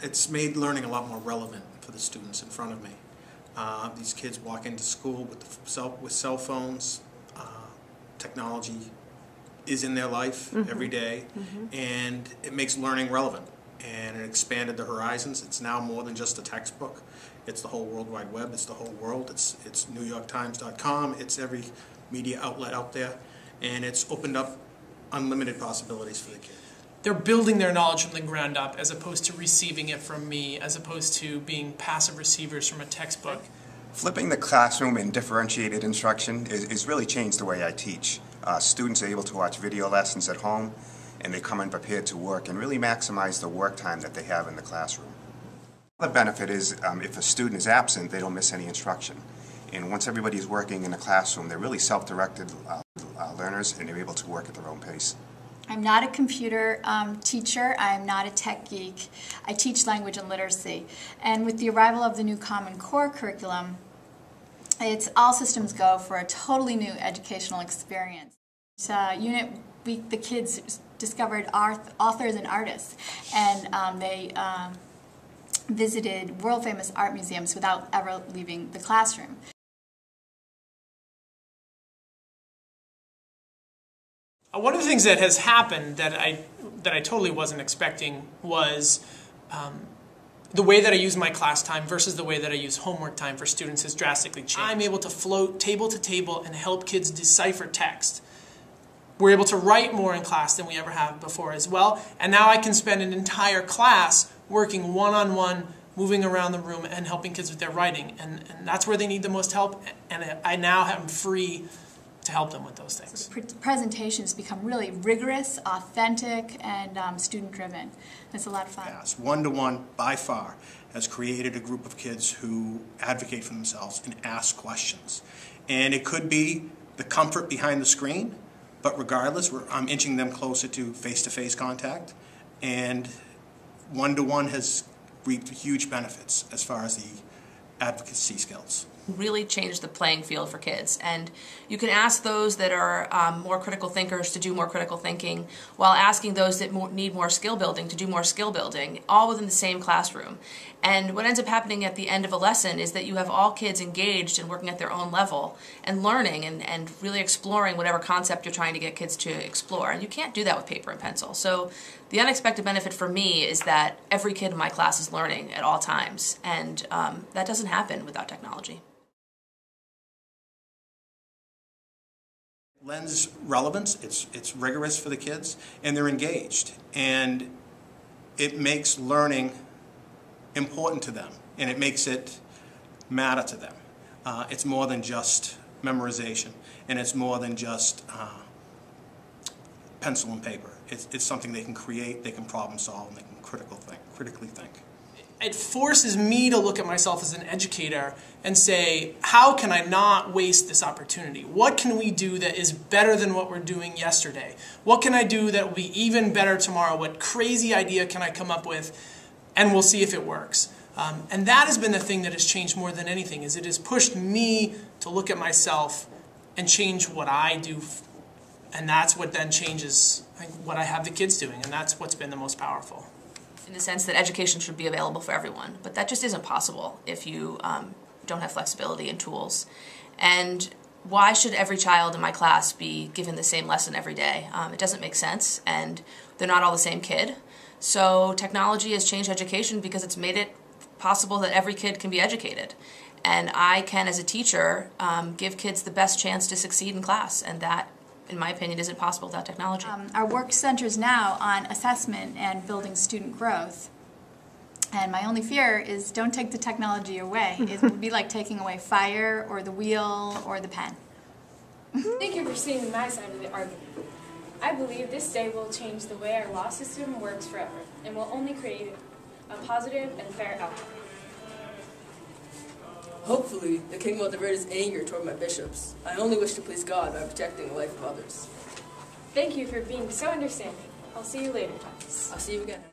It's made learning a lot more relevant for the students in front of me. These kids walk into school with cell phones. Technology is in their life every day, and it makes learning relevant. And it expanded the horizons. It's now more than just a textbook. It's the whole World Wide Web. It's the whole world. It's NewYorkTimes.com. It's every media outlet out there, and it's opened up unlimited possibilities for the kids. They're building their knowledge from the ground up as opposed to receiving it from me, as opposed to being passive receivers from a textbook. Flipping the classroom and differentiated instruction is really changed the way I teach. Students are able to watch video lessons at home, and they come in prepared to work and really maximize the work time that they have in the classroom. The benefit is if a student is absent, they don't miss any instruction. And once everybody's working in the classroom, they're really self-directed learners, and they're able to work at their own pace. I'm not a computer teacher. I'm not a tech geek. I teach language and literacy. And with the arrival of the new Common Core curriculum, it's all systems go for a totally new educational experience. Unit week, the kids discovered authors and artists, and they visited world-famous art museums without ever leaving the classroom. One of the things that has happened that I totally wasn't expecting was the way that I use my class time versus the way that I use homework time for students has drastically changed. I'm able to float table to table and help kids decipher text. We're able to write more in class than we ever have before as well, and now I can spend an entire class working one-on-one, moving around the room and helping kids with their writing, and that's where they need the most help, and I now am free to help them with those things. Presentations become really rigorous, authentic, and student-driven. It's a lot of fun. One-to-one, by far, has created a group of kids who advocate for themselves and ask questions. And it could be the comfort behind the screen, but regardless, I'm inching them closer to face-to-face contact. And one-to-one has reaped huge benefits as far as the advocacy skills. Really changed the playing field for kids, and you can ask those that are more critical thinkers to do more critical thinking, while asking those that need more skill building to do more skill building, all within the same classroom. And what ends up happening at the end of a lesson is that you have all kids engaged and working at their own level and learning and really exploring whatever concept you're trying to get kids to explore, and you can't do that with paper and pencil. So the unexpected benefit for me is that every kid in my class is learning at all times, and that doesn't happen without technology. Lends relevance, it's rigorous for the kids, and they're engaged. And it makes learning important to them, and it makes it matter to them. It's more than just memorization, and it's more than just pencil and paper. It's something they can create, they can problem solve, and they can critically think. It forces me to look at myself as an educator and say, how can I not waste this opportunity? What can we do that is better than what we're doing yesterday? What can I do that will be even better tomorrow? What crazy idea can I come up with? And we'll see if it works. And that has been the thing that has changed more than anything, is it has pushed me to look at myself and change what I do. And that's what then changes what I have the kids doing, and that's what's been the most powerful. In the sense that education should be available for everyone, but that just isn't possible if you don't have flexibility and tools. And why should every child in my class be given the same lesson every day? It doesn't make sense, and they're not all the same kid. So technology has changed education because it's made it possible that every kid can be educated. And I can, as a teacher, give kids the best chance to succeed in class, and that, in my opinion, isn't possible without technology. Our work centers now on assessment and building student growth. And my only fear is don't take the technology away. It would be like taking away fire or the wheel or the pen. Thank you for seeing my side of the argument. I believe this day will change the way our law system works forever and will only create a positive and fair outcome. Hopefully, the king will divert his anger toward my bishops. I only wish to please God by protecting the life of others. Thank you for being so understanding. I'll see you later, Thomas. I'll see you again.